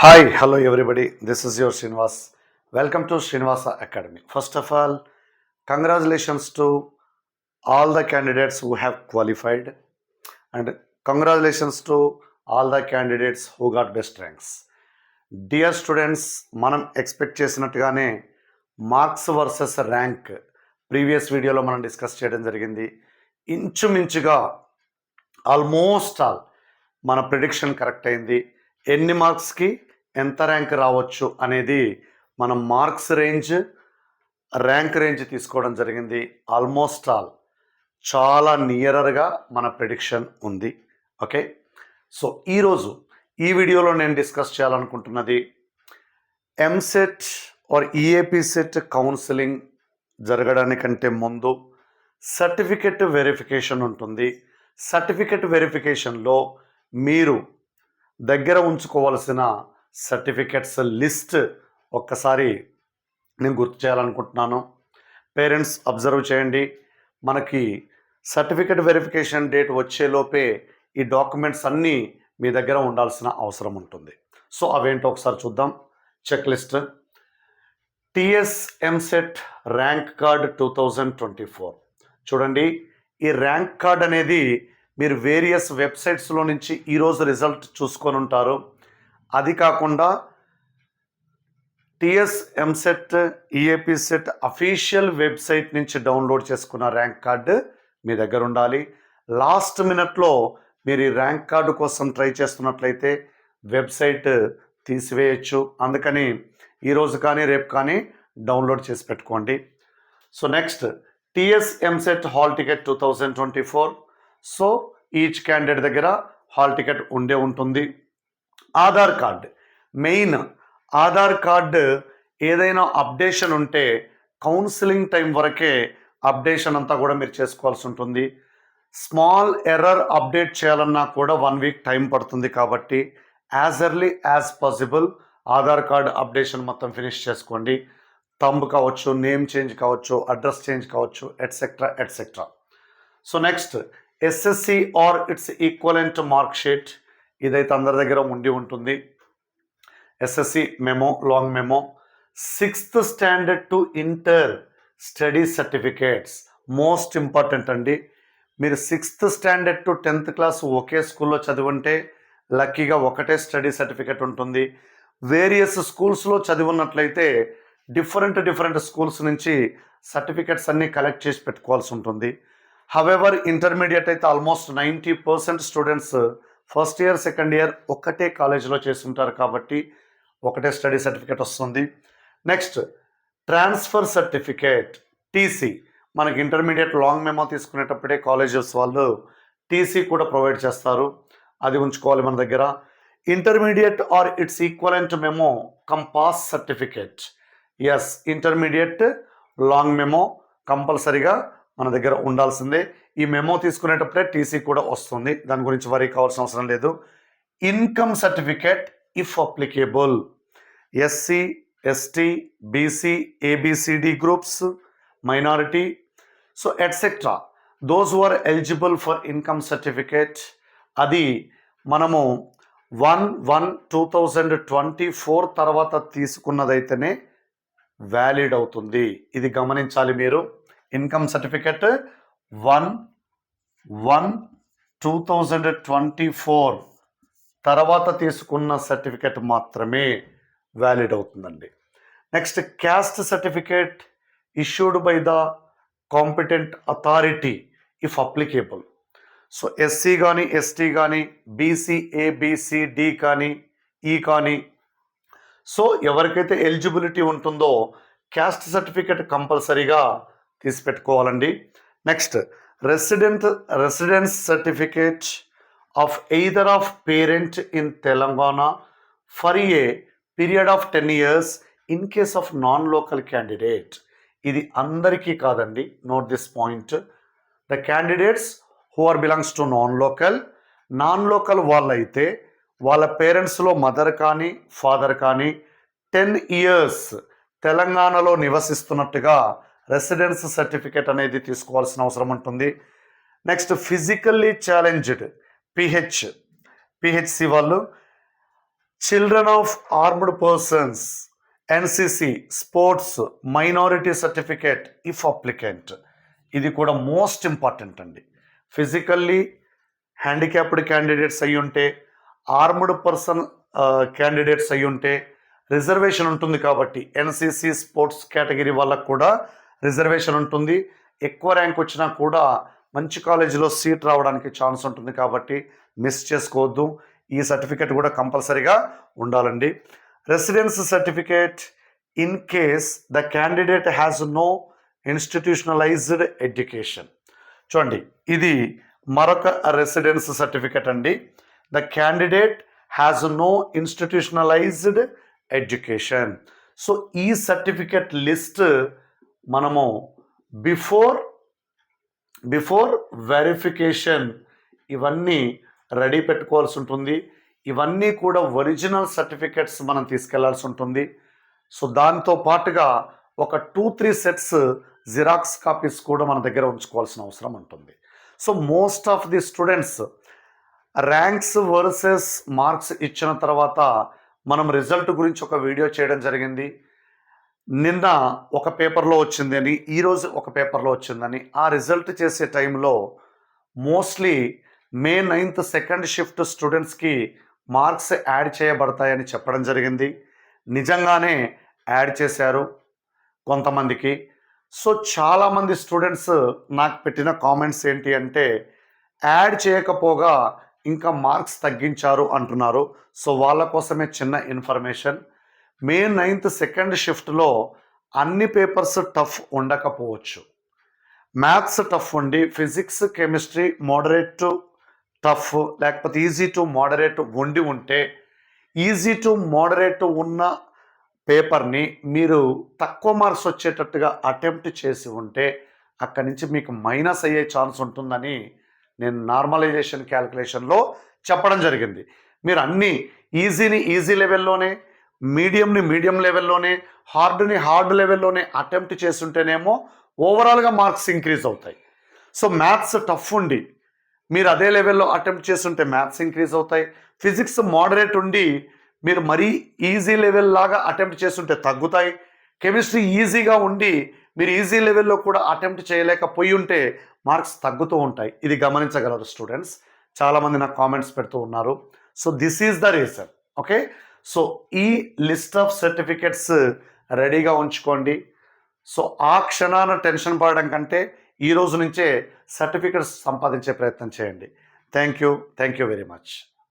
Hi, hello everybody. This is your Srinivas. Welcome to Srinivasa Academy. First of all, congratulations to all the candidates who have qualified, and congratulations to all the candidates who got best ranks. Dear students, మనం expect చేసినట్టుగానే marks versus rank previous వీడియోలో మనం discuss చేయడం జరిగింది. ఇంచుమించుగా almost all మన prediction correct అయింది. ఎన్ని మార్క్స్కి ఎంత ర్యాంక్ రావచ్చు అనేది మనం మార్క్స్ రేంజ్, ర్యాంక్ రేంజ్ తీసుకోవడం జరిగింది. ఆల్మోస్ట్ ఆల్ చాలా నియరర్గా మన ప్రిడిక్షన్ ఉంది. ఓకే, సో ఈరోజు ఈ వీడియోలో నేను డిస్కస్ చేయాలనుకుంటున్నది EAMCET or EAPCET counselling జరగడానికంటే ముందు సర్టిఫికెట్ వెరిఫికేషన్ ఉంటుంది. సర్టిఫికెట్ వెరిఫికేషన్లో మీరు దగ్గర ఉంచుకోవాల్సిన సర్టిఫికెట్స్ లిస్ట్ ఒక్కసారి నేను గుర్తు చేయాలనుకుంటున్నాను. పేరెంట్స్ అబ్జర్వ్ చేయండి. మనకి సర్టిఫికెట్ వెరిఫికేషన్ డేట్ వచ్చేలోపే ఈ డాక్యుమెంట్స్ అన్నీ మీ దగ్గర ఉండాల్సిన అవసరం ఉంటుంది. సో అవేంటో ఒకసారి చూద్దాం. Checklist: TS EAMCET rank card 2024. చూడండి, ఈ ర్యాంక్ కార్డ్ అనేది మీరు వేరియస్ వెబ్సైట్స్లో నుంచి ఈరోజు రిజల్ట్ చూసుకొని ఉంటారు. అది కాకుండా TS EAMCET EAP set official website నుంచి డౌన్లోడ్ చేసుకున్న ర్యాంక్ కార్డు మీ దగ్గర ఉండాలి. లాస్ట్ మినిట్లో మీరు ఈ ర్యాంక్ కార్డు కోసం ట్రై చేస్తున్నట్లయితే వెబ్సైట్ తీసివేయచ్చు. అందుకని ఈరోజు కానీ రేపు కానీ డౌన్లోడ్ చేసి పెట్టుకోండి. So next, TS EAMCET hall ticket 2024. So each candidate దగ్గర హాల్ టికెట్ ఉండే ఉంటుంది. Aadhaar card main. Aadhaar card ఏదైనా అప్డేషన్ ఉంటే కౌన్సిలింగ్ టైం వరకే అప్డేషన్ అంతా కూడా మీరు చేసుకోవాల్సి ఉంటుంది. స్మాల్ ఎర్రర్ అప్డేట్ చేయాలన్నా కూడా 1 వీక్ టైం పడుతుంది. కాబట్టి as early as possible Aadhaar card updation మొత్తం ఫినిష్ చేసుకోండి. తంబ్ కావచ్చు, నేమ్ చేంజ్ కావచ్చు, అడ్రస్ చేంజ్ కావచ్చు, etcetera etcetera. So next, SSC or its equivalent mark sheet. ఇదైతే అందరి దగ్గర ఉండి ఉంటుంది. SSC memo, long memo. 6th standard to inter study certificates most important అండి. మీరు 6th standard to 10th class ఒకే స్కూల్లో చదివింటే లక్కీగా ఒకటే స్టడీ సర్టిఫికేట్ ఉంటుంది. వేరియస్ స్కూల్స్లో చదివినట్లయితే డిఫరెంట్ స్కూల్స్ నుంచి సర్టిఫికేట్స్ అన్నీ కలెక్ట్ చేసి పెట్టుకోవాల్సి ఉంటుంది. హవెవర్ ఇంటర్మీడియట్ అయితే almost 90% students first year, second year ఒక్కటే కాలేజీలో చేస్తుంటారు కాబట్టి ఒకటే స్టడీ సర్టిఫికేట్ వస్తుంది. Next, transfer certificate TC. మనకి ఇంటర్మీడియట్ లాంగ్ మెమో తీసుకునేటప్పుడే కాలేజెస్ వాళ్ళు టీసీ కూడా ప్రొవైడ్ చేస్తారు. అది ఉంచుకోవాలి మన దగ్గర. Intermediate or its equivalent memo cum pass certificate. Yes, intermediate long memo కంపల్సరీగా మన దగ్గర ఉండాల్సిందే. ఈ మెమో తీసుకునేటప్పుడే టీసీ కూడా వస్తుంది, దాని గురించి వరీ కావాల్సిన అవసరం లేదు. Income certificate if applicable. SC, ST, BC, ABCD groups, minority, so etcetera those who are eligible for income certificate. అది మనము 1/1/2024 తర్వాత తీసుకున్నదైతేనే వ్యాలిడ్ అవుతుంది. ఇది గమనించాలి మీరు. ఇన్కమ్ సర్టిఫికేట్ 1/1/2024 తర్వాత తీసుకున్న సర్టిఫికేట్ మాత్రమే వ్యాలిడ్ అవుతుందండి. Next, caste certificate issued by the competent authority if applicable. So SC కానీ, ఎస్టీ కానీ, బీసీ, ఏబిసిడి కానీ, ఈ కానీ, సో ఎవరికైతే ఎలిజిబిలిటీ ఉంటుందో క్యాస్ట్ సర్టిఫికేట్ కంపల్సరీగా తీసి పెట్టుకోవాలండి. Next, residence certificate of either of parent in Telangana for a period of 10 years in case of non local candidate. ఇది అందరికీ కాదండి, note this point. The candidates who are belongs to non local వాళ్ళైతే వాళ్ళ పేరెంట్స్లో mother కానీ father కానీ 10 years తెలంగాణలో నివసిస్తున్నట్టుగా residence certificate అనేది తీసుకోవాల్సిన అవసరం ఉంటుంది. నెక్స్ట్, ఫిజికల్లీ ఛాలెంజ్డ్ పిహెచ్సి వాళ్ళు children of armed persons, NCC, sports, minority certificate if applicant. ఇది కూడా మోస్ట్ ఇంపార్టెంట్ అండి. ఫిజికల్లీ హ్యాండిక్యాప్డ్ క్యాండిడేట్స్ అయి ఉంటే, ఆర్మ్డ్ పర్సన్ క్యాండిడేట్స్ అయి ఉంటే రిజర్వేషన్ ఉంటుంది. కాబట్టి ఎన్సిసి, స్పోర్ట్స్ కేటగిరీ వాళ్ళకు కూడా రిజర్వేషన్ ఉంటుంది. ఎక్కువ ర్యాంక్ వచ్చినా కూడా మంచి కాలేజీలో సీట్ రావడానికి ఛాన్స్ ఉంటుంది. కాబట్టి మిస్ చేసుకోవద్దు. ఈ సర్టిఫికేట్ కూడా కంపల్సరీగా ఉండాలండి. Residence certificate in case the candidate has no institutionalised education. చూడండి, ఇది మరొక రెసిడెన్స్ సర్టిఫికేట్ అండి. The candidate has no institutionalised education. So ఈ సర్టిఫికేట్ లిస్ట్ మనము బిఫోర్ వెరిఫికేషన్ ఇవన్నీ రెడీ పెట్టుకోవాల్సి ఉంటుంది. ఇవన్నీ కూడా ఒరిజినల్ సర్టిఫికేట్స్ మనం తీసుకెళ్లాల్సి ఉంటుంది. సో దాంతో పాటుగా ఒక 2-3 సెట్స్ జిరాక్స్ కాపీస్ కూడా మన దగ్గర ఉంచుకోవాల్సిన అవసరం ఉంటుంది. So most of the students ranks versus marks ఇచ్చిన తర్వాత మనం రిజల్ట్ గురించి ఒక వీడియో చేయడం జరిగింది. నిన్న ఒక పేపర్లో వచ్చిందని, ఈరోజు ఒక పేపర్లో వచ్చిందని. ఆ రిజల్ట్ చేసే టైంలో mostly May 9th second shift స్టూడెంట్స్కి మార్క్స్ యాడ్ చేయబడతాయని చెప్పడం జరిగింది. నిజంగానే యాడ్ చేశారు కొంతమందికి. సో చాలామంది స్టూడెంట్స్ నాకు పెట్టిన కామెంట్స్ ఏంటి అంటే, యాడ్ చేయకపోగా ఇంకా మార్క్స్ తగ్గించారు అంటున్నారు. సో వాళ్ళ కోసమే చిన్న ఇన్ఫర్మేషన్. May 9th సెకండ్ షిఫ్ట్లో అన్ని పేపర్స్ టఫ్ ఉండకపోవచ్చు. మ్యాథ్స్ టఫ్ ఉండి, physics, chemistry moderate to tough, లేకపోతే ఈజీ టు మోడరేట్ ఉండి ఉంటే, ఈజీ టు మోడరేట్ ఉన్న పేపర్ని మీరు తక్కువ మార్క్స్ వచ్చేటట్టుగా అటెంప్ట్ చేసి ఉంటే అక్కడి నుంచి మీకు మైనస్ అయ్యే ఛాన్స్ ఉంటుందని నేను నార్మలైజేషన్ క్యాలిక్యులేషన్లో చెప్పడం జరిగింది. మీరు అన్నీ ఈజీని ఈజీ లెవెల్లోనే, మీడియంని మీడియం లెవెల్లోనే, హార్డ్ని హార్డ్ లెవెల్లోనే అటెంప్ట్ చేస్తుంటేనేమో ఓవరాల్గా మార్క్స్ ఇంక్రీజ్ అవుతాయి. సో మ్యాథ్స్ టఫ్ ఉండి మీరు అదే లెవెల్లో అటెంప్ట్ చేస్తుంటే మ్యాథ్స్ ఇంక్రీజ్ అవుతాయి. ఫిజిక్స్ మోడరేట్ ఉండి మీరు మరీ ఈజీ లెవెల్ లాగా అటెంప్ట్ చేస్తుంటే తగ్గుతాయి. కెమిస్ట్రీ ఈజీగా ఉండి మీరు ఈజీ లెవెల్లో కూడా అటెంప్ట్ చేయలేకపోయి ఉంటే మార్క్స్ తగ్గుతూ ఉంటాయి. ఇది గమనించగలరు స్టూడెంట్స్. చాలామంది నాకు కామెంట్స్ పెడుతూ ఉన్నారు. So this is the reason. Okay, so ఈ లిస్ట్ ఆఫ్ సర్టిఫికెట్స్ రెడీగా ఉంచుకోండి. సో ఆ క్షణాన టెన్షన్ పడడం కంటే ఈ రోజు నుంచే సర్టిఫికెట్స్ సంపాదించే ప్రయత్నం చేయండి. Thank you very much.